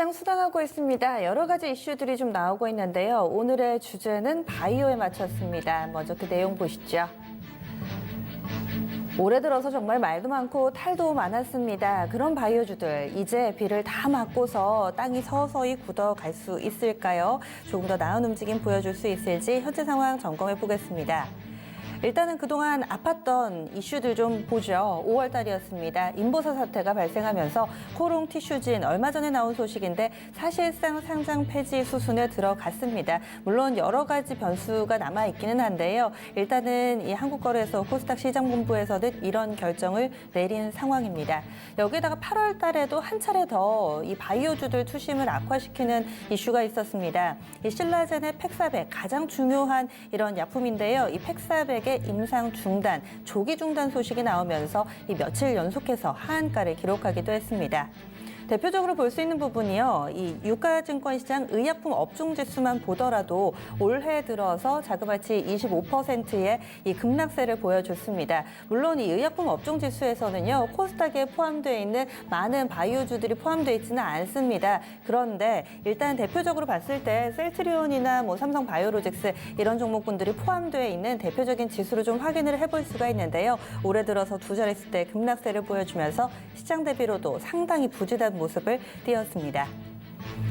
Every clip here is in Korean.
시장 수당하고 있습니다. 여러 가지 이슈들이 좀 나오고 있는데요. 오늘의 주제는 바이오에 맞췄습니다. 먼저 그 내용 보시죠. 올해 들어서 정말 말도 많고 탈도 많았습니다. 그런 바이오주들 이제 비를 다 맞고서 땅이 서서히 굳어갈 수 있을까요? 조금 더 나은 움직임 보여줄 수 있을지 현재 상황 점검해 보겠습니다. 일단은 그동안 아팠던 이슈들 좀 보죠. 5월 달이었습니다. 인보사 사태가 발생하면서 코롱 티슈진 얼마 전에 나온 소식인데 사실상 상장 폐지 수순에 들어갔습니다. 물론 여러 가지 변수가 남아있기는 한데요. 일단은 이 한국거래소 코스닥 시장본부에서는 이런 결정을 내린 상황입니다. 여기에다가 8월 달에도 한 차례 더 이 바이오주들 투심을 악화시키는 이슈가 있었습니다. 이 신라젠의 팩사백 가장 중요한 이런 약품인데요. 이 팩사백의 임상 중단, 조기 중단 소식이 나오면서 이 며칠 연속해서 하한가를 기록하기도 했습니다. 대표적으로 볼 수 있는 부분이요. 이 유가증권시장 의약품 업종 지수만 보더라도 올해 들어서 자그마치 25%의 이 급락세를 보여줬습니다. 물론 이 의약품 업종 지수에서는요. 코스닥에 포함되어 있는 많은 바이오주들이 포함되어 있지는 않습니다. 그런데 일단 대표적으로 봤을 때 셀트리온이나 뭐 삼성바이오로직스 이런 종목군들이 포함되어 있는 대표적인 지수를 좀 확인을 해볼 수가 있는데요. 올해 들어서 두 자릿수대 급락세를 보여주면서 시장 대비로도 상당히 부진한 모습을 띄었습니다.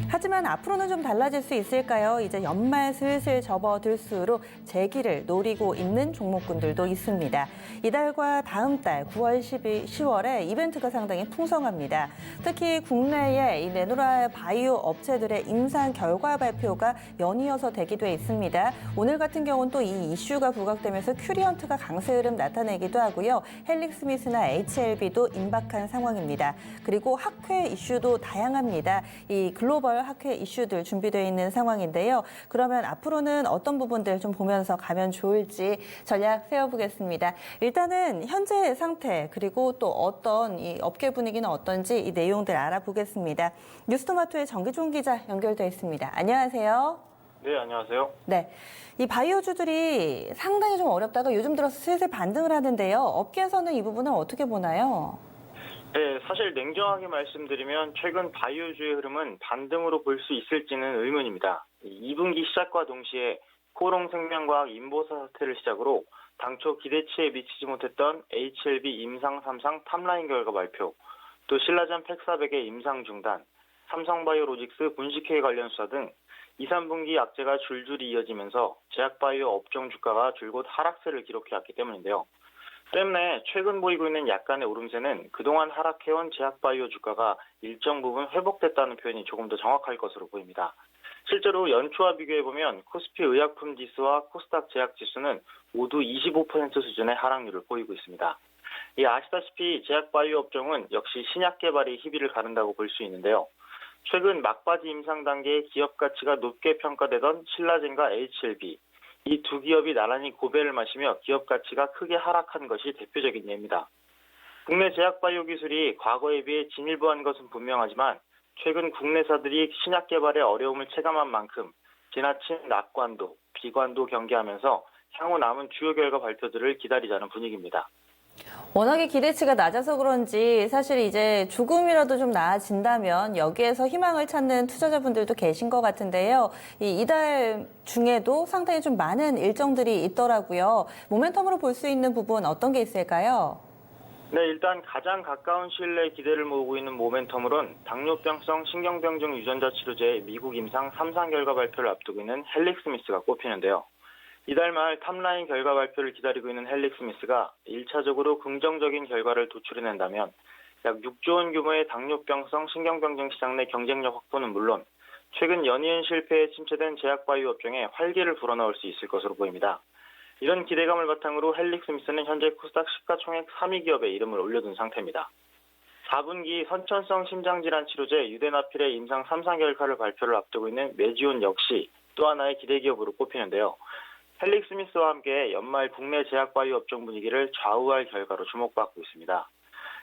하지만 앞으로는 좀 달라질 수 있을까요? 이제 연말 슬슬 접어들수록 재기를 노리고 있는 종목군들도 있습니다. 이달과 다음 달 9월, 10월에 이벤트가 상당히 풍성합니다. 특히 국내의 이 내노라 바이오 업체들의 임상 결과 발표가 연이어서 대기돼 있습니다. 오늘 같은 경우는 또 이 이슈가 부각되면서 큐리언트가 강세 흐름 나타내기도 하고요. 헬릭스미스나 HLB도 임박한 상황입니다. 그리고 학회 이슈도 다양합니다. 이 글로벌 학회 이슈들 준비되어 있는 상황인데요. 그러면 앞으로는 어떤 부분들 좀 보면서 가면 좋을지 전략 세워보겠습니다. 일단은 현재 상태 그리고 또 어떤 이 업계 분위기는 어떤지 이 내용들 알아보겠습니다. 뉴스토마토의 정기종 기자 연결되어 있습니다. 안녕하세요. 네, 안녕하세요. 네, 이 바이오주들이 상당히 좀 어렵다가 요즘 들어서 슬슬 반등을 하는데요. 업계에서는 이 부분을 어떻게 보나요? 네, 사실 냉정하게 말씀드리면 최근 바이오주의 흐름은 반등으로 볼 수 있을지는 의문입니다. 2분기 시작과 동시에 코롱생명과학 인보사 사태를 시작으로 당초 기대치에 미치지 못했던 HLB 임상 3상 탑라인 결과 발표, 또 신라젠 팩사백의 임상 중단, 삼성바이오로직스 분식회계 관련 수사 등 2, 3분기 악재가 줄줄이 이어지면서 제약바이오 업종 주가가 줄곧 하락세를 기록해왔기 때문인데요. 때문에 최근 보이고 있는 약간의 오름세는 그동안 하락해온 제약바이오 주가가 일정 부분 회복됐다는 표현이 조금 더 정확할 것으로 보입니다. 실제로 연초와 비교해보면 코스피 의약품 지수와 코스닥 제약 지수는 모두 25% 수준의 하락률을 보이고 있습니다. 아시다시피 제약바이오 업종은 역시 신약 개발이 희비를 가른다고 볼 수 있는데요. 최근 막바지 임상 단계의 기업 가치가 높게 평가되던 신라젠과 HLB, 이 두 기업이 나란히 고배를 마시며 기업 가치가 크게 하락한 것이 대표적인 예입니다. 국내 제약바이오 기술이 과거에 비해 진일보한 것은 분명하지만 최근 국내사들이 신약 개발에 어려움을 체감한 만큼 지나친 낙관도, 비관도 경계하면서 향후 남은 주요 결과 발표들을 기다리자는 분위기입니다. 워낙에 기대치가 낮아서 그런지 사실 이제 조금이라도 좀 나아진다면 여기에서 희망을 찾는 투자자분들도 계신 것 같은데요. 이달 중에도 상당히 좀 많은 일정들이 있더라고요. 모멘텀으로 볼 수 있는 부분 어떤 게 있을까요? 네, 일단 가장 가까운 시일 내에 기대를 모으고 있는 모멘텀으로는 당뇨병성 신경병증 유전자 치료제 미국 임상 3상 결과 발표를 앞두고 있는 헬릭스미스가 꼽히는데요. 이달 말 탑라인 결과 발표를 기다리고 있는 헬릭스미스가 1차적으로 긍정적인 결과를 도출해낸다면 약 6조 원 규모의 당뇨병성 신경병증 시장 내 경쟁력 확보는 물론 최근 연이은 실패에 침체된 제약바이오 업종에 활기를 불어넣을 수 있을 것으로 보입니다. 이런 기대감을 바탕으로 헬릭스미스는 현재 코스닥 시가총액 3위 기업에 이름을 올려둔 상태입니다. 4분기 선천성 심장질환 치료제 유데나필의 임상 3상 결과를 발표를 앞두고 있는 메지온 역시 또 하나의 기대 기업으로 꼽히는데요. 헬릭스미스와 함께 연말 국내 제약바이오 업종 분위기를 좌우할 결과로 주목받고 있습니다.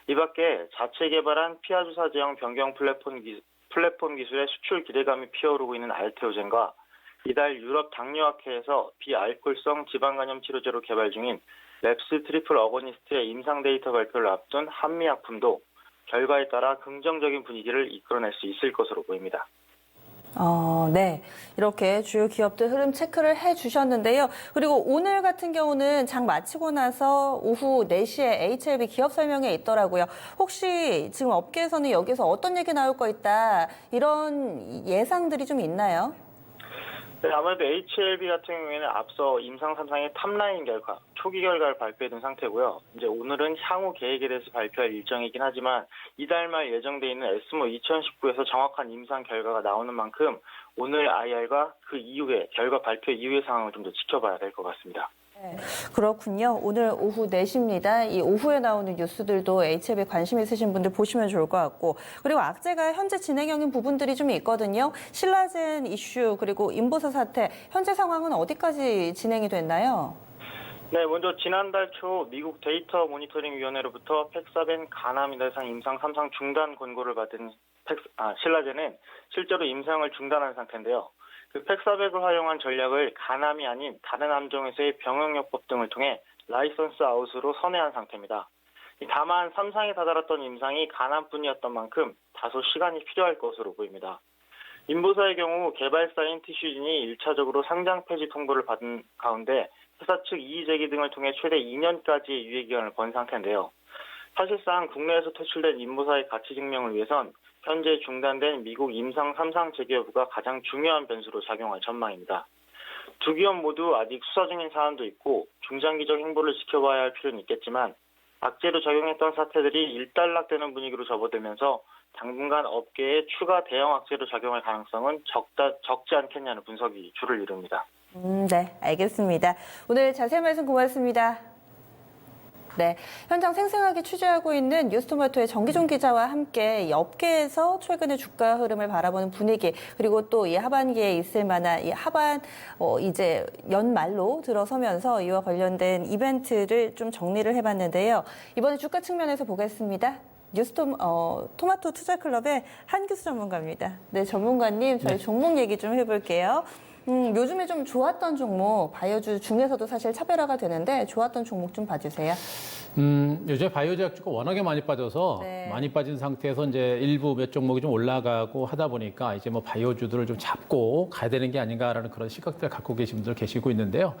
이 밖에 자체 개발한 피하주사 제형 변경 플랫폼 기술의 수출 기대감이 피어오르고 있는 알테오젠과 이달 유럽 당뇨학회에서 비알코올성 지방간염 치료제로 개발 중인 랩스 트리플 어거니스트의 임상 데이터 발표를 앞둔 한미약품도 결과에 따라 긍정적인 분위기를 이끌어낼 수 있을 것으로 보입니다. 네. 이렇게 주요 기업들 흐름 체크를 해 주셨는데요. 그리고 오늘 같은 경우는 장 마치고 나서 오후 4시에 HLB 기업 설명회 있더라고요. 혹시 지금 업계에서는 여기서 어떤 얘기 나올 거 있다, 이런 예상들이 좀 있나요? 네, 아무래도 HLB 같은 경우에는 앞서 임상 3상의 탑라인 결과, 초기 결과를 발표해둔 상태고요. 이제 오늘은 향후 계획에 대해서 발표할 일정이긴 하지만 이달 말 예정돼 있는 에스모 2019에서 정확한 임상 결과가 나오는 만큼 오늘 IR과 그 이후에 결과 발표 이후의 상황을 좀 더 지켜봐야 될 것 같습니다. 네, 그렇군요. 오늘 오후 4시입니다. 이 오후에 나오는 뉴스들도 HLB 관심 있으신 분들 보시면 좋을 것 같고, 그리고 악재가 현재 진행형인 부분들이 좀 있거든요. 신라젠 이슈, 그리고 인보사 사태, 현재 상황은 어디까지 진행이 됐나요? 네, 먼저 지난달 초 미국 데이터 모니터링 위원회로부터 팩사벤 가나미 대상 임상 3상 중단 권고를 받은 신라젠은 실제로 임상을 중단한 상태인데요. 그 팩사백을 활용한 전략을 가남이 아닌 다른 함정에서의 병용요법 등을 통해 라이선스 아웃으로 선회한 상태입니다. 다만 3상에 다다랐던 임상이 가남뿐이었던 만큼 다소 시간이 필요할 것으로 보입니다. 인보사의 경우 개발사인 티슈진이 1차적으로 상장 폐지 통보를 받은 가운데 회사 측 이의제기 등을 통해 최대 2년까지의 유예기간을 번 상태인데요. 사실상 국내에서 퇴출된 인보사의 가치 증명을 위해선 현재 중단된 미국 임상 3상 재개 여부가 가장 중요한 변수로 작용할 전망입니다. 두 기업 모두 아직 수사 중인 사안도 있고 중장기적 행보를 지켜봐야 할 필요는 있겠지만 악재로 작용했던 사태들이 일단락되는 분위기로 접어들면서 당분간 업계에 추가 대형 악재로 작용할 가능성은 적지 않겠냐는 분석이 주를 이룹니다. 네, 알겠습니다. 오늘 자세한 말씀 고맙습니다. 네, 현장 생생하게 취재하고 있는 뉴스토마토의 정기종 기자와 함께 이 업계에서 최근의 주가 흐름을 바라보는 분위기, 그리고 또 이 하반기에 있을 만한 이 이제 연말로 들어서면서 이와 관련된 이벤트를 좀 정리를 해봤는데요. 이번에 주가 측면에서 보겠습니다. 토마토 투자클럽의 한규수 전문가입니다. 네, 전문가님, 저희 종목 얘기 좀 해볼게요. 요즘에 좀 좋았던 종목, 바이오주 중에서도 사실 차별화가 되는데 좋았던 종목 좀 봐주세요. 요새 바이오 제약주가 워낙에 많이 빠져서 많이 빠진 상태에서 이제 일부 몇 종목이 좀 올라가고 하다 보니까 이제 뭐 바이오주들을 좀 잡고 가야 되는 게 아닌가라는 그런 시각들을 갖고 계신 분들 계시고 있는데요.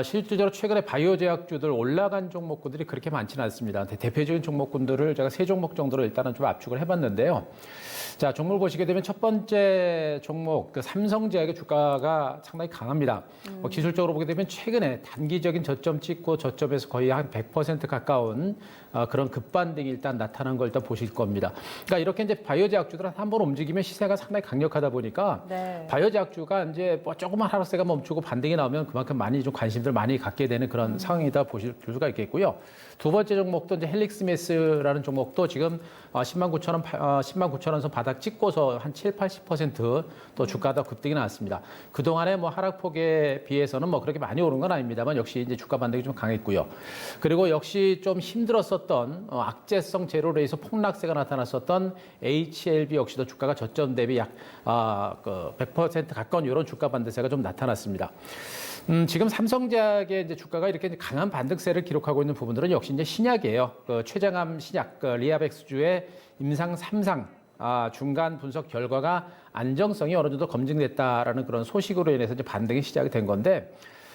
실질적으로 최근에 바이오 제약주들 올라간 종목군들이 그렇게 많지는 않습니다. 대표적인 종목군들을 제가 3종목 정도로 일단은 좀 압축을 해봤는데요. 자, 종목을 보시게 되면 첫 번째 종목, 그 삼성제약의 주가가 상당히 강합니다. 기술적으로 보게 되면 최근에 단기적인 저점 찍고 저점에서 거의 한 100% 가까운 그런 급반등이 일단 나타난 걸 일단 보실 겁니다. 그러니까 이렇게 이제 바이오 제약주들은 한번 움직이면 시세가 상당히 강력하다 보니까 바이오 제약주가 이제 뭐 조그만 하락세가 멈추고 반등이 나오면 그만큼 많이 좀 관심들 많이 갖게 되는 그런 상황이다 보실 수가 있겠고요. 두 번째 종목도 이제 헬릭스미스라는 종목도 지금 109,000원 선 바닥 찍고서 한 7-80% 주가가 급등이 나왔습니다. 그동안에 뭐 하락폭에 비해서는 뭐 그렇게 많이 오른 건 아닙니다만 역시 이제 주가 반등이 좀 강했고요. 그리고 역시 좀 힘들었었던 악재성 제로레이서 폭락세가 나타났었던 HLB 역시도 주가가 저점 대비 약 100% 가까운 이런 주가 반등세가 좀 나타났습니다. 지금 삼성제약의 이제 주가가 이렇게 강한 반등세를 기록하고 있는 부분들은 역시 이제 신약이에요. 최장암 신약, 리아백스주의 임상 3상 중간 분석 결과가 안정성이 어느 정도 검증됐다라는 그런 소식으로 인해서 이제 반등이 시작이 된 건데,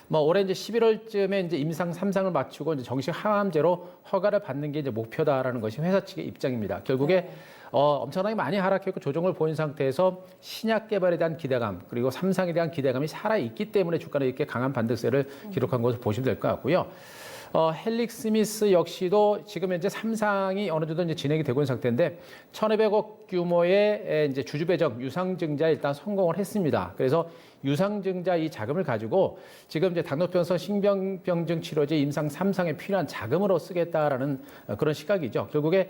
뭐 올해 이제 11월쯤에 이제 임상 3상을 마치고 이제 정식 항암제로 허가를 받는 게 이제 목표다라는 것이 회사 측의 입장입니다. 결국에 엄청나게 많이 하락했고 조정을 보인 상태에서 신약 개발에 대한 기대감 그리고 3상에 대한 기대감이 살아있기 때문에 주가는 이렇게 강한 반등세를 기록한 것으로 보시면 될 것 같고요. 헬릭스미스 역시도 지금 현재 3상이 어느 정도 이제 진행이 되고 있는 상태인데 1,200억 규모의 이제 주주 배정 유상증자에 일단 성공을 했습니다. 그래서 유상증자 이 자금을 가지고 지금 이제 당뇨병성 신병증 치료제 임상 3상에 필요한 자금으로 쓰겠다라는 그런 시각이죠. 결국에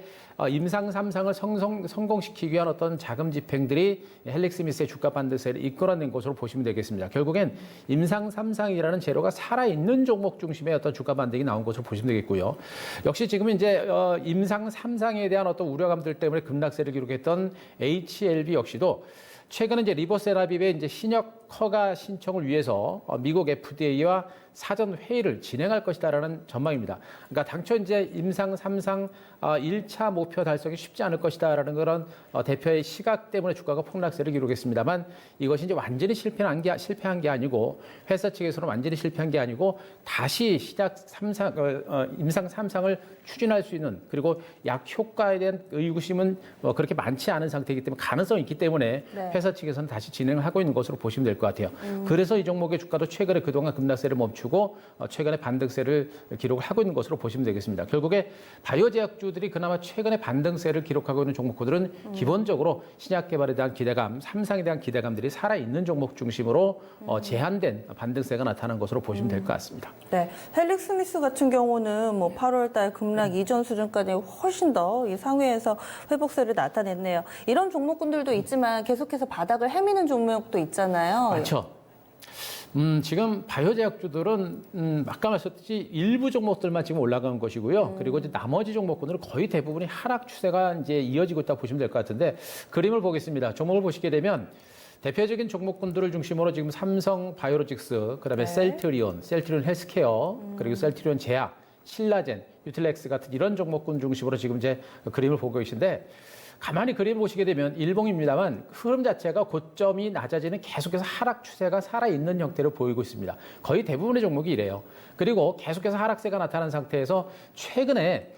임상 3상을 성공시키기 위한 어떤 자금 집행들이 헬릭스미스의 주가 반등세를 이끌어낸 것으로 보시면 되겠습니다. 결국엔 임상 3상이라는 재료가 살아있는 종목 중심의 어떤 주가 반등이 나온 것으로 보시면 되겠고요. 역시 지금 이제 임상 3상에 대한 어떤 우려감들 때문에 급락세를 기록했던 HLB 역시도 최근에 이제 리보세라빕의 이제 신약 허가 신청을 위해서 미국 FDA와 사전 회의를 진행할 것이다라는 전망입니다. 그러니까 당초 이제 임상 3상 1차 목표 달성이 쉽지 않을 것이다라는 그런 대표의 시각 때문에 주가가 폭락세를 기록했습니다만 이것이 이제 완전히 실패한 게 아니고 회사 측에서는 완전히 실패한 게 아니고 다시 임상 3상을 추진할 수 있는 그리고 약 효과에 대한 의구심은 그렇게 많지 않은 상태이기 때문에 가능성이 있기 때문에 네. 회사 측에서는 다시 진행을 하고 있는 것으로 보시면 될 것 같아요. 그래서 이 종목의 주가도 최근에 그동안 급락세를 멈추고 최근에 반등세를 기록을 하고 있는 것으로 보시면 되겠습니다. 결국에 바이오 제약주들이 그나마 최근에 반등세를 기록하고 있는 종목들은 기본적으로 신약 개발에 대한 기대감, 3상에 대한 기대감들이 살아있는 종목 중심으로 제한된 반등세가 나타난 것으로 보시면 될 것 같습니다. 네, 헬릭 스미스 같은 경우는 뭐 8월달 급락 이전 수준까지 훨씬 더 이 상회에서 회복세를 나타냈네요. 이런 종목군들도 있지만 계속해서 바닥을 헤미는 종목도 있잖아요. 맞죠. 지금 바이오 제약주들은 아까 말씀드렸듯이 일부 종목들만 지금 올라간 것이고요. 그리고 이제 나머지 종목군들은 거의 대부분이 하락 추세가 이제 이어지고 있다고 보시면 될 것 같은데 그림을 보겠습니다. 종목을 보시게 되면 대표적인 종목군들을 중심으로 지금 삼성 바이오로직스, 그다음에 네. 셀트리온 헬스케어, 그리고 셀트리온 제약, 신라젠, 유틸렉스 같은 이런 종목군 중심으로 지금 이제 그림을 보고 계신데 가만히 그림 보시게 되면 일봉입니다만 흐름 자체가 고점이 낮아지는 계속해서 하락 추세가 살아있는 형태를 보이고 있습니다. 거의 대부분의 종목이 이래요. 그리고 계속해서 하락세가 나타난 상태에서 최근에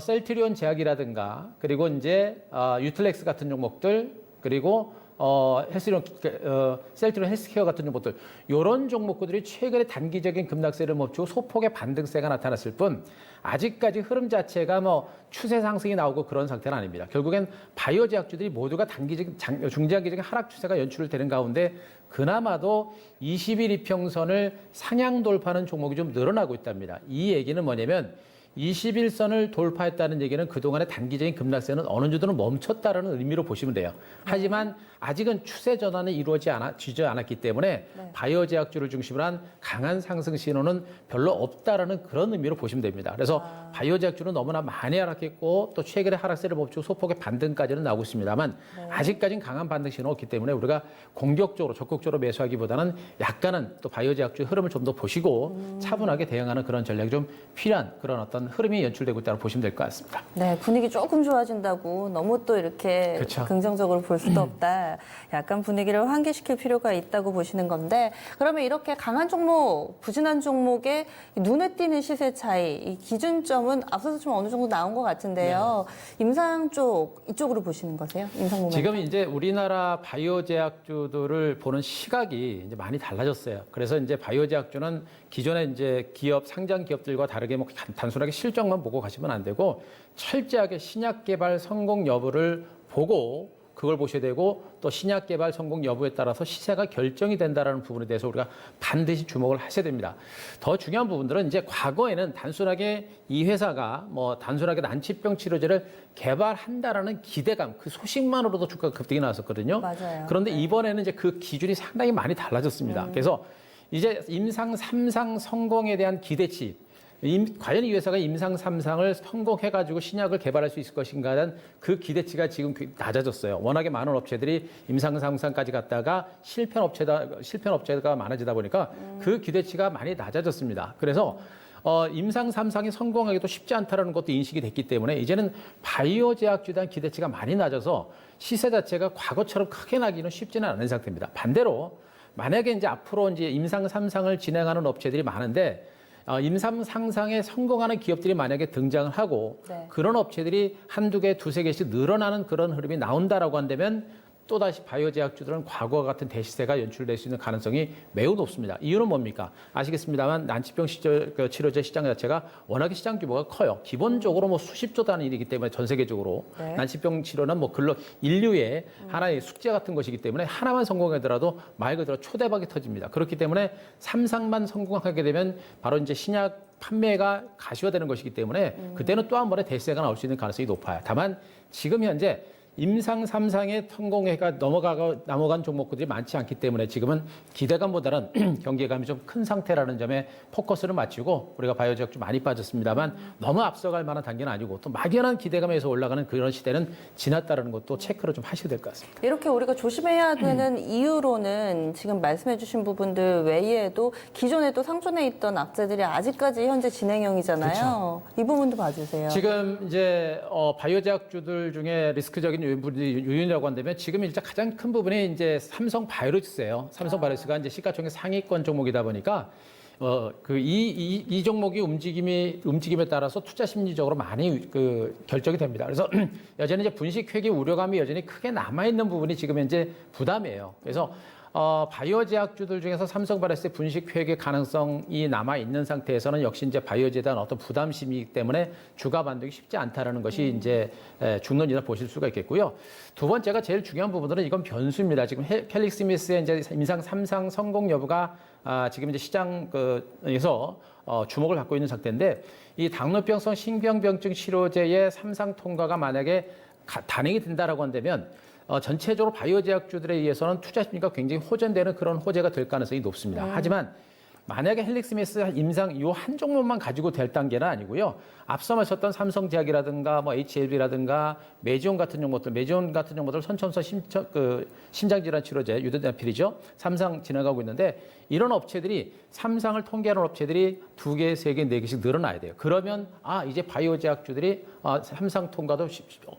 셀트리온 제약이라든가 그리고 이제 유틸렉스 같은 종목들 그리고 셀트리온 헬스케어 같은 종목들 이런 종목들이 최근에 단기적인 급락세를 멈추고 소폭의 반등세가 나타났을 뿐 아직까지 흐름 자체가 추세 상승이 나오고 그런 상태는 아닙니다. 결국엔 바이오 제약주들이 모두가 단기적인 중장기적인 하락 추세가 연출되는 가운데 그나마도 20일 이평선을 상향 돌파하는 종목이 좀 늘어나고 있답니다. 이 얘기는 뭐냐면 21선을 돌파했다는 얘기는 그동안의 단기적인 급락세는 어느 정도는 멈췄다라는 의미로 보시면 돼요. 하지만 아직은 추세 전환이 이루어지지 않았기 때문에 바이오 제약주를 중심으로 한 강한 상승 신호는 별로 없다라는 그런 의미로 보시면 됩니다. 그래서 바이오 제약주는 너무나 많이 하락했고 또 최근에 하락세를 멈추고 소폭의 반등까지는 나오고 있습니다만 아직까지는 강한 반등 신호가 없기 때문에 우리가 공격적으로 적극적으로 매수하기보다는 약간은 또 바이오 제약주의 흐름을 좀 더 보시고 차분하게 대응하는 그런 전략이 좀 필요한 그런 어떤 흐름이 연출되고 있다고 보시면 될 것 같습니다. 네, 분위기 조금 좋아진다고 너무 또 이렇게 그렇죠. 긍정적으로 볼 수도 없다. 약간 분위기를 환기시킬 필요가 있다고 보시는 건데 그러면 이렇게 강한 종목, 부진한 종목의 눈에 띄는 시세 차이, 이 기준점은 앞서서 좀 어느 정도 나온 것 같은데요. 임상 쪽 이쪽으로 보시는 거세요? 임상 모멘텀? 지금 이제 우리나라 바이오 제약주들을 보는 시각이 이제 많이 달라졌어요. 그래서 이제 바이오 제약주는 기존의 이제 기업, 상장 기업들과 다르게 단순하게 실적만 보고 가시면 안 되고 철저하게 신약 개발 성공 여부를 보고 그걸 보셔야 되고 또 신약 개발 성공 여부에 따라서 시세가 결정이 된다라는 부분에 대해서 우리가 반드시 주목을 하셔야 됩니다. 더 중요한 부분들은 이제 과거에는 단순하게 이 회사가 단순하게 난치병 치료제를 개발한다라는 기대감, 그 소식만으로도 주가가 급등이 나왔었거든요. 맞아요. 그런데 이번에는 이제 그 기준이 상당히 많이 달라졌습니다. 그래서 이제 임상 3상 성공에 대한 기대치, 과연 이 회사가 임상 3상을 성공해가지고 신약을 개발할 수 있을 것인가는 그 기대치가 지금 낮아졌어요. 워낙에 많은 업체들이 임상 3상까지 갔다가 실패한 업체가 많아지다 보니까 그 기대치가 많이 낮아졌습니다. 그래서 임상 3상이 성공하기도 쉽지 않다는 것도 인식이 됐기 때문에 이제는 바이오 제약주에 대한 기대치가 많이 낮아서 시세 자체가 과거처럼 크게 나기는 쉽지는 않은 상태입니다. 반대로 만약에 이제 앞으로 이제 임상 3상을 진행하는 업체들이 많은데 임상 상상에 성공하는 기업들이 만약에 등장을 하고 그런 업체들이 한두 개, 두세 개씩 늘어나는 그런 흐름이 나온다라고 한다면 또다시 바이오 제약주들은 과거와 같은 대시세가 연출될 수 있는 가능성이 매우 높습니다. 이유는 뭡니까? 아시겠습니다만 난치병 치료제 시장 자체가 워낙에 시장 규모가 커요. 기본적으로 수십조 단위 일이기 때문에 전 세계적으로 난치병 치료는 인류의 하나의 숙제 같은 것이기 때문에 하나만 성공하더라도 말 그대로 초대박이 터집니다. 그렇기 때문에 3상만 성공하게 되면 바로 이제 신약 판매가 가시화되는 것이기 때문에 그때는 또 한 번의 대세가 나올 수 있는 가능성이 높아요. 다만 지금 현재 임상 3상에 성공해가 넘어간 종목들이 많지 않기 때문에 지금은 기대감보다는 경계감이 좀 큰 상태라는 점에 포커스를 맞추고 우리가 바이오제약주 많이 빠졌습니다만 너무 앞서갈 만한 단계는 아니고 또 막연한 기대감에서 올라가는 그런 시대는 지났다는 것도 체크를 좀 하셔야 될 것 같습니다. 이렇게 우리가 조심해야 되는 이유로는 지금 말씀해 주신 부분들 외에도 기존에 또 상존해 있던 악재들이 아직까지 현재 진행형이잖아요. 이 부분도 봐주세요. 지금 이제 바이오제약주들 중에 리스크적인 요인이라고 한다면 지금 일단 가장 큰 부분이 이제 삼성 바이오로직스예요. 삼성 바이오로직스가 이제 시가총액 상위권 종목이다 보니까 이 종목이 움직임에 따라서 투자 심리적으로 많이 결정이 됩니다. 그래서 여전히 이제 분식 회계 우려감이 여전히 크게 남아 있는 부분이 지금 현재 부담이에요. 그래서 바이오제약주들 중에서 삼성바이오로직스의 분식 회계 가능성이 남아 있는 상태에서는 역시 이제 바이오제에 대한 어떤 부담심이기 때문에 주가 반등이 쉽지 않다라는 것이 이제 중론이라 보실 수가 있겠고요. 두 번째가 제일 중요한 부분들은 이건 변수입니다. 지금 헬릭스미스의 이제 임상 3상 성공 여부가 지금 이제 시장에서 주목을 받고 있는 상태인데 이 당뇨병성 신경병증 치료제의 3상 통과가 만약에 단행이 된다라고 한다면 전체적으로 바이오제약주들에 의해서는 투자 심리가 굉장히 호전되는 그런 호재가 될 가능성이 높습니다. 하지만 만약에 헬릭스미스 임상 이 한 종목만 가지고 될 단계는 아니고요. 앞서 마셨던 삼성제약이라든가 뭐 HLB라든가 메지온 같은 종목들 선천성 심장질환 치료제 유대다필이죠. 3상 지나가고 있는데 이런 업체들이 3상을 통계하는 업체들이 2개, 3개, 4개씩 늘어나야 돼요. 그러면 이제 바이오제약주들이 3상 통과도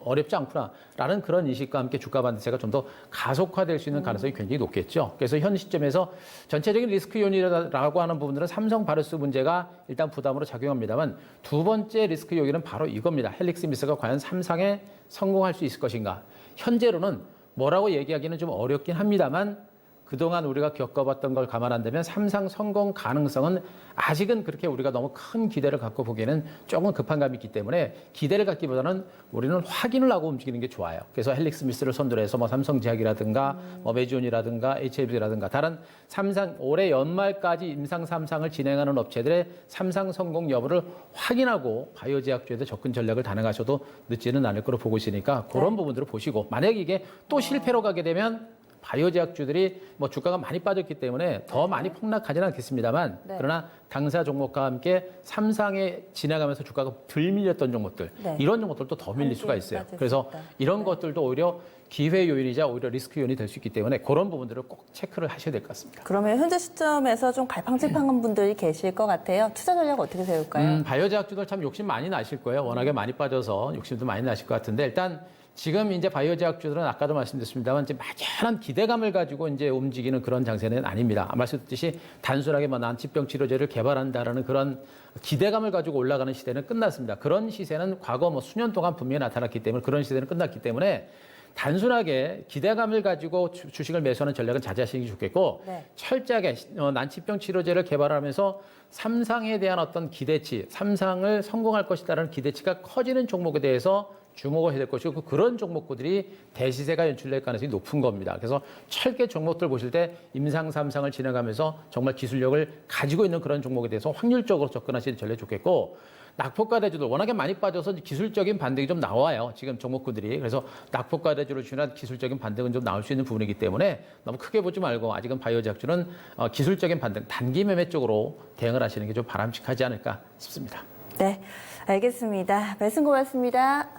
어렵지 않구나라는 그런 인식과 함께 주가 반등세가 좀 더 가속화될 수 있는 가능성이 굉장히 높겠죠. 그래서 현 시점에서 전체적인 리스크 요인이라고 하는 부분들은 삼성 바이오로직스 문제가 일단 부담으로 작용합니다만 두 번째 리스크 요인은 바로 이겁니다. 헬릭스미스가 과연 3상에 성공할 수 있을 것인가. 현재로는 뭐라고 얘기하기는 좀 어렵긴 합니다만 그동안 우리가 겪어봤던 걸 감안한다면 3상 성공 가능성은 아직은 그렇게 우리가 너무 큰 기대를 갖고 보기에는 조금 급한 감이 있기 때문에 기대를 갖기보다는 우리는 확인을 하고 움직이는 게 좋아요. 그래서 헬릭스미스를 선두로 해서 뭐 삼성제약이라든가 메지온이라든가 HLB라든가 다른 3상 올해 연말까지 임상 3상을 진행하는 업체들의 3상 성공 여부를 확인하고 바이오제약주에도 접근 전략을 단행하셔도 늦지는 않을 거로 보고 있으니까 그런 부분들을 보시고 만약에 이게 또 실패로 가게 되면 바이오제약주들이 뭐 주가가 많이 빠졌기 때문에 더 많이 폭락하지는 않겠습니다만 그러나 당사 종목과 함께 3상에 지나가면서 주가가 덜 밀렸던 종목들 이런 종목들도 더 밀릴 수가 있어요. 그래서 이런 것들도 오히려 기회 요인이자 오히려 리스크 요인이 될 수 있기 때문에 그런 부분들을 꼭 체크를 하셔야 될 것 같습니다. 그러면 현재 시점에서 좀 갈팡질팡한 분들이 계실 것 같아요. 투자 전략 어떻게 세울까요? 바이오제약주들 참 욕심 많이 나실 거예요. 워낙에 많이 빠져서 욕심도 많이 나실 것 같은데 일단 지금 이제 바이오제약주들은 아까도 말씀드렸습니다만 이제 막연한 기대감을 가지고 이제 움직이는 그런 장세는 아닙니다. 말씀드렸듯이 단순하게 뭐 난치병 치료제를 개발한다라는 그런 기대감을 가지고 올라가는 시대는 끝났습니다. 그런 시세는 과거 뭐 수년 동안 분명히 나타났기 때문에 그런 시대는 끝났기 때문에 단순하게 기대감을 가지고 주식을 매수하는 전략은 자제하시는 게 좋겠고 철저하게 난치병 치료제를 개발하면서 3상에 대한 어떤 기대치, 3상을 성공할 것이다라는 기대치가 커지는 종목에 대해서 주목을 해야 될 것이고 그런 종목들이 대시세가 연출될 가능성이 높은 겁니다. 그래서 철개 종목들 보실 때 임상 3상을 진행하면서 정말 기술력을 가지고 있는 그런 종목에 대해서 확률적으로 접근하시는 전략이 좋겠고 낙폭과대주들 워낙에 많이 빠져서 기술적인 반등이 좀 나와요. 지금 종목군들이. 그래서 낙폭과대주를 중요한 기술적인 반등은 좀 나올 수 있는 부분이기 때문에 너무 크게 보지 말고 아직은 바이오제약주는 기술적인 반등, 단기 매매 쪽으로 대응을 하시는 게 좀 바람직하지 않을까 싶습니다. 네, 알겠습니다. 말씀 고맙습니다.